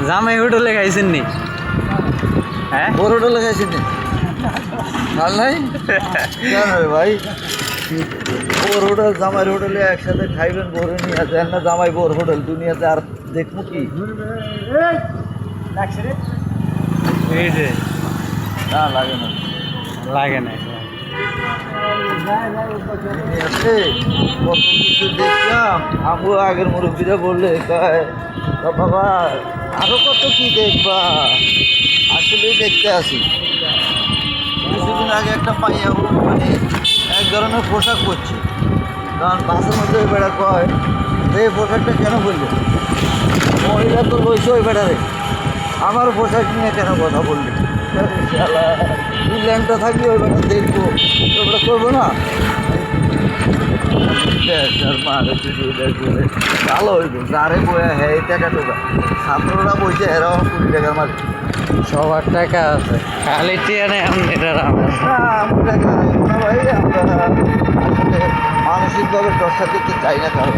জামাই হোটেলে খাইছেন নি? হ্যাঁ, বড় হোটেলে খাইছেন নি? ভাল নাই কেন রে ভাই? বোর হোটেল জামাইয়ের হোটেলে একসাথে খাইবেন, বোর নিয়ে দেন না জামাই বোর হোটেল দুনিয়াতে আর দেখবো কি? এই যে না লাগে না লাগে না। দুনিয়াতে কত কিছু দেখলাম। আমু আগের মুরব্বীরা বললে কয়, বাবা আরো কত কি দেখবা, আসলেই দেখতে আসি। কিছুদিন আগে একটা পাইয়া মানে এক ধরনের পোশাক পরছে, কারণ বাসের মধ্যে ওই বেড়া কয় এই পোশাকটা কেন বললো, মহিলা তো লইছে ওই বেড়ারে, আমার পোশাক নিয়ে কেন কথা বললি? তুই ল্যাংটা থাকলে ওই বেড়া দেখবো, ওই বেড়া করবো না। ভালো হইব যারে বয়া হ্যাঁ এই টাকা টোকা, ছাত্ররা বইছে এরাও 20 টাকার মাঝে। সবার টাকা আছে, খালি টিয়া নেই আপনার আমার। আমরা ভাই আমরা আসলে মানসিকভাবে চর্চা করতে চাই না কারণ